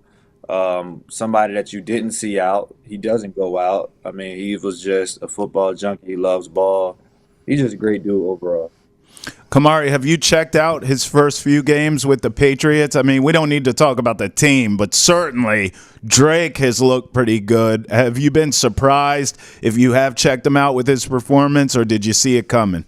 Somebody that you didn't see out. He doesn't go out. I mean, he was just a football junkie. He loves ball. He's just a great dude overall. Kamari, have you checked out his first few games with the Patriots? I mean, we don't need to talk about the team, but certainly Drake has looked pretty good. Have you been surprised if you have checked him out with his performance, or did you see it coming?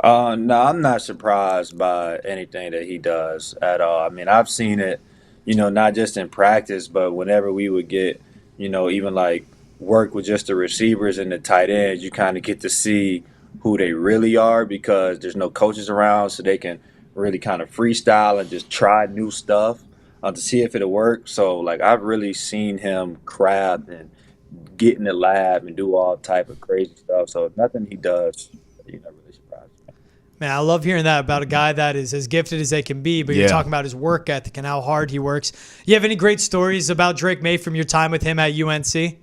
No, I'm not surprised by anything that he does at all. I mean, I've seen it, not just in practice, but whenever we would get, even like work with just the receivers and the tight ends, you kind of get to see who they really are because there's no coaches around, so they can really kind of freestyle and just try new stuff to see if it'll work. So, like, I've really seen him craft and get in the lab and do all type of crazy stuff. So nothing he does, really surprises me. Man, I love hearing that about a guy that is as gifted as they can be, but you're talking about his work ethic and how hard he works. You have any great stories about Drake May from your time with him at UNC?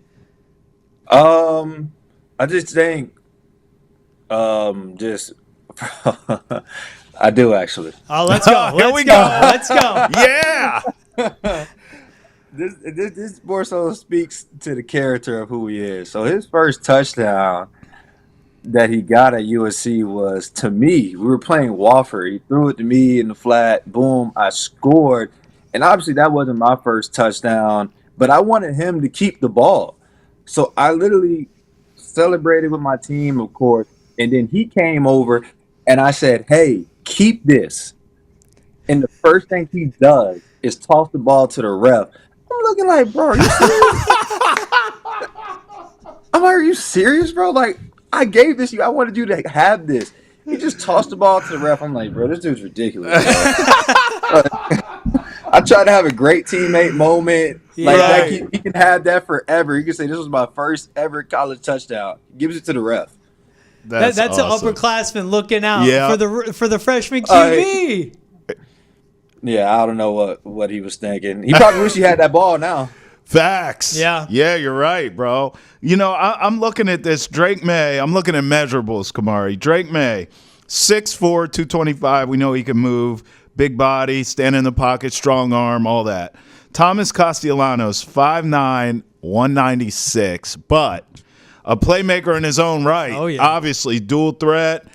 I just think I do actually. Oh, let's go. Here we go. Let's go. Yeah. This more so speaks to the character of who he is. So his first touchdown that he got at USC was to me. We were playing Wofford. He threw it to me in the flat. Boom, I scored. And obviously that wasn't my first touchdown, but I wanted him to keep the ball. So I literally celebrated with my team, of course. And then he came over and I said, hey, keep this. And the first thing he does is toss the ball to the ref. I'm looking like, bro, are you serious? I'm like, are you serious, bro? Like, I gave this to you. I wanted you to have this. He just tossed the ball to the ref. I'm like, bro, this dude's ridiculous. I tried to have a great teammate moment. Like that, he can have that forever. He can say, this was my first ever college touchdown. Gives it to the ref. That's awesome. an upperclassman looking out for the freshman QB. Yeah, I don't know what he was thinking. He probably wish he had that ball now. Facts. Yeah, you're right, bro. You know, I'm looking at this. Drake May, I'm looking at measurables, Kamari. Drake May, 6'4", 225. We know he can move. Big body, stand in the pocket, strong arm, all that. Thomas Castellanos, 5'9", 196, but a playmaker in his own right. Oh, yeah. Obviously, dual threat,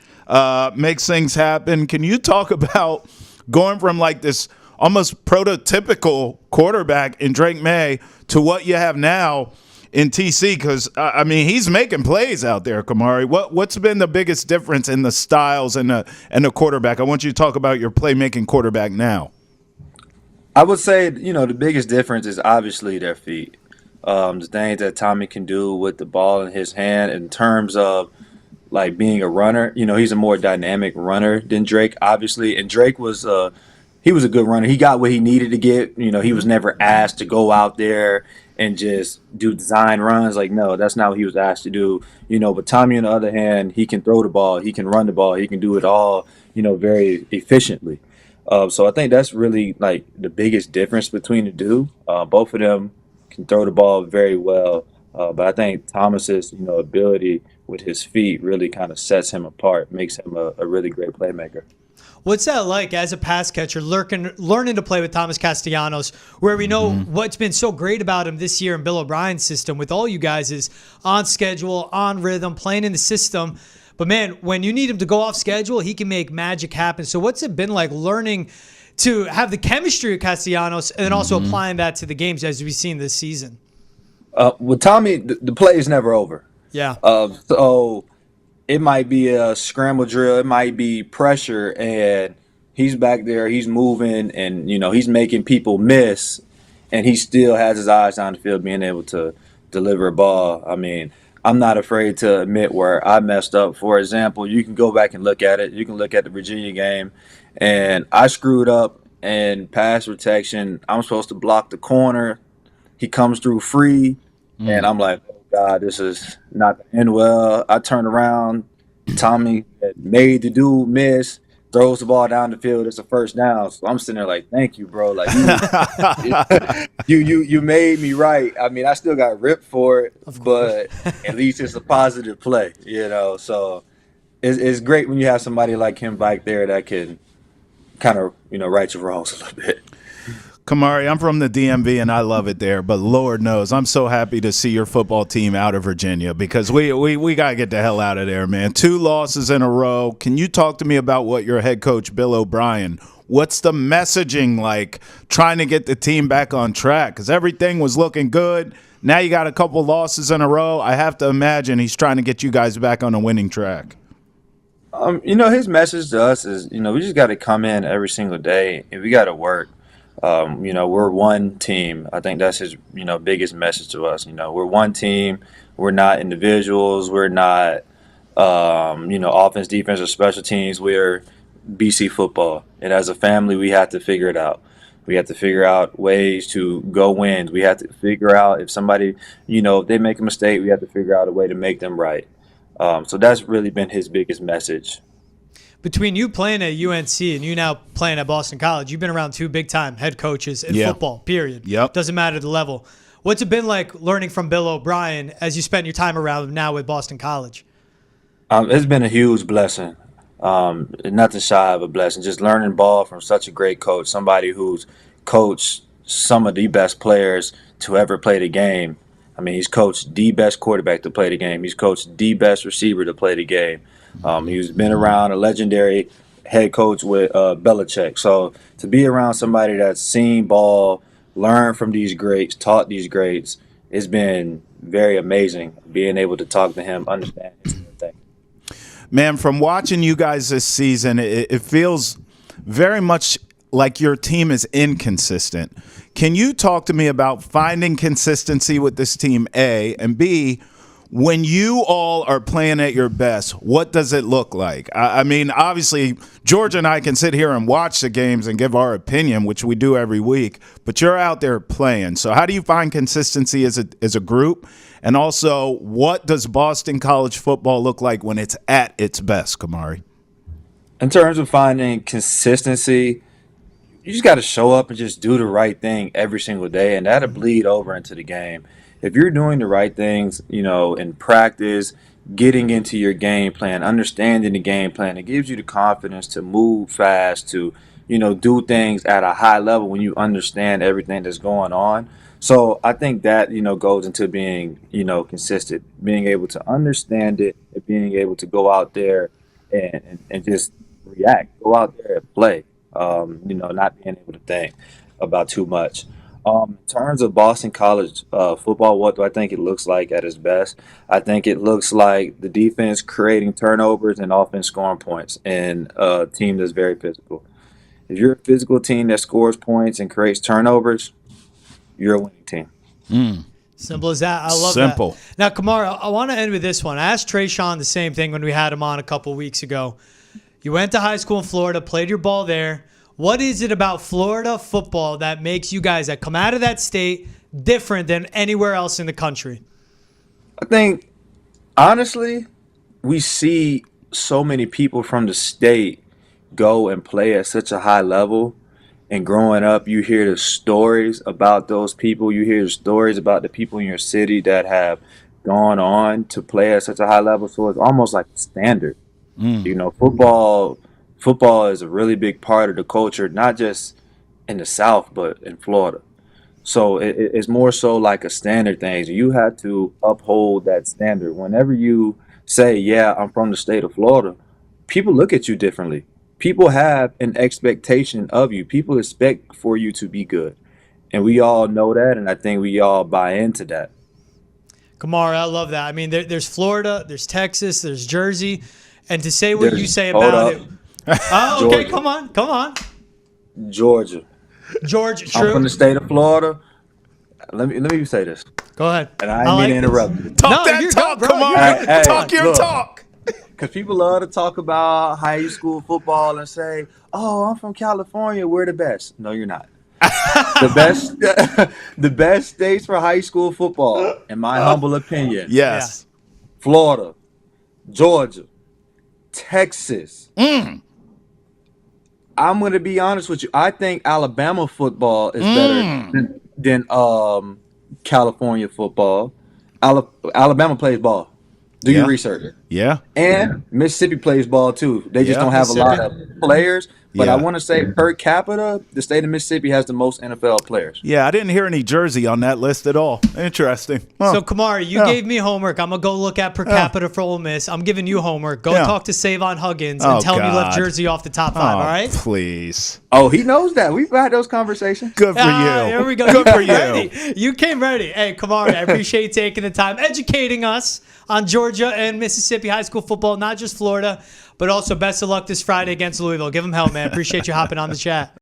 makes things happen. Can you talk about going from like this almost prototypical quarterback in Drake May to what you have now in TC? Because, I mean, he's making plays out there, Kamari. What's been the biggest difference in the styles and the quarterback? I want you to talk about your playmaking quarterback now. I would say, the biggest difference is obviously their feet. The things that Tommy can do with the ball in his hand in terms of, like, being a runner. He's a more dynamic runner than Drake, obviously. And Drake was he was a good runner. He got what he needed to get. He was never asked to go out there and just do design runs. Like, no, that's not what he was asked to do. But Tommy, on the other hand, he can throw the ball. He can run the ball. He can do it all, very efficiently. So I think that's really, like, the biggest difference between the two. Both of them can throw the ball very well. But I think Thomas's, ability with his feet really kind of sets him apart, makes him a really great playmaker. What's that like as a pass catcher, learning to play with Thomas Castellanos, where we know what's been so great about him this year in Bill O'Brien's system with all you guys is on schedule, on rhythm, playing in the system. But, man, when you need him to go off schedule, he can make magic happen. So what's it been like learning to have the chemistry of Castellanos and then also applying that to the games as we've seen this season? With Tommy, the play is never over. Yeah. So it might be a scramble drill, it might be pressure, and he's back there, he's moving, and he's making people miss, and he still has his eyes on the field, being able to deliver a ball. I mean, I'm not afraid to admit where I messed up. For example, you can go back and look at it. You can look at the Virginia game, and I screwed up in pass protection. I'm supposed to block the corner. He comes through free, and I'm like, oh, God, this is not going to end well. I turn around. Tommy made the dude miss, throws the ball down the field. It's a first down. So I'm sitting there like, thank you, bro. Like, you made me right. I mean, I still got ripped for it, but at least it's a positive play, So it's great when you have somebody like him back there that can kind of, right your wrongs a little bit. Kamari, I'm from the DMV, and I love it there. But Lord knows, I'm so happy to see your football team out of Virginia because we got to get the hell out of there, man. 2 losses in a row. Can you talk to me about what your head coach, Bill O'Brien, what's the messaging like trying to get the team back on track? Because everything was looking good. Now you got a couple losses in a row. I have to imagine he's trying to get you guys back on a winning track. His message to us is, we just got to come in every single day, and we got to work. We're one team. I think that's his, biggest message to us. We're one team. We're not individuals. We're not, offense, defense, or special teams. We're BC football. And as a family, we have to figure it out. We have to figure out ways to go win. We have to figure out if somebody, if they make a mistake, we have to figure out a way to make them right. So that's really been his biggest message. Between you playing at UNC and you now playing at Boston College, you've been around 2 big-time head coaches in football, period. Yep. Doesn't matter the level. What's it been like learning from Bill O'Brien as you spend your time around now with Boston College? It's been a huge blessing. Nothing shy of a blessing. Just learning ball from such a great coach, somebody who's coached some of the best players to ever play the game. I mean, he's coached the best quarterback to play the game. He's coached the best receiver to play the game. He's been around a legendary head coach with Belichick. So to be around somebody that's seen ball, learned from these greats, taught these greats, it's been very amazing being able to talk to him, understand everything. Man, from watching you guys this season, it feels very much like your team is inconsistent. Can you talk to me about finding consistency with this team, A, and B, when you all are playing at your best, what does it look like? I mean, obviously, George and I can sit here and watch the games and give our opinion, which we do every week, but you're out there playing. So how do you find consistency as a group? And also, what does Boston College football look like when it's at its best, Kamari? In terms of finding consistency, you just got to show up and just do the right thing every single day, and that'll bleed over into the game. If you're doing the right things, in practice, getting into your game plan, understanding the game plan, it gives you the confidence to move fast, to, do things at a high level when you understand everything that's going on. So I think that, goes into being, consistent, being able to understand it, and being able to go out there and just react, go out there and play, not being able to think about too much. In terms of Boston College football, what do I think it looks like at its best? I think it looks like the defense creating turnovers and offense scoring points, and a team that's very physical. If you're a physical team that scores points and creates turnovers, you're a winning team. Simple as that. I love Simple. that. Now, Kamara, I want to end with this one. I asked Treshaun the same thing when we had him on a couple weeks ago. You went to high school in Florida, played your ball there. What is it about Florida football that makes you guys that come out of that state different than anywhere else in the country? I think, honestly, we see so many people from the state go and play at such a high level. And growing up, you hear the stories about those people. You hear the stories about the people in your city that have gone on to play at such a high level. So it's almost like a standard. Football is a really big part of the culture, not just in the South, but in Florida. So it's more so like a standard thing. So you have to uphold that standard. Whenever you say, yeah, I'm from the state of Florida, people look at you differently. People have an expectation of you. People expect for you to be good. And we all know that, and I think we all buy into that. Kamara, I love that. I mean, there's Florida, there's Texas, there's Jersey. And to say what you say about it. Oh, okay, Georgia. come on. Georgia. Georgia, I'm true. from the state of Florida. Let me say this. Go ahead. And I ain't mean to interrupt you. Talk No, that you're talk, good, bro. Kamari. Hey, Talk your look. talk. Because people love to talk about high school football and say, oh, I'm from California. We're the best. No, you're not. The best states for high school football, in my humble opinion. Yes. Florida, Georgia, Texas. I'm going to be honest with you. I think Alabama football is better than California football. Alabama plays ball. Do your research. Yeah. And Mississippi plays ball too. They just don't have a lot of players. But I want to say per capita, the state of Mississippi has the most NFL players. Yeah, I didn't hear any Jersey on that list at all. Interesting. Huh. So, Kamari, you gave me homework. I'm going to go look at per capita for Ole Miss. I'm giving you homework. Go talk to Savon Huggins and tell him you left Jersey off the top 5, all right? Please. Oh, he knows that. We've had those conversations. Good for you. Here we go. Good for you. Ready. You came ready. Hey, Kamari, I appreciate you taking the time, educating us on Georgia and Mississippi high school football, not just Florida, but also best of luck this Friday against Louisville. Give them hell, man. Appreciate you hopping on the chat.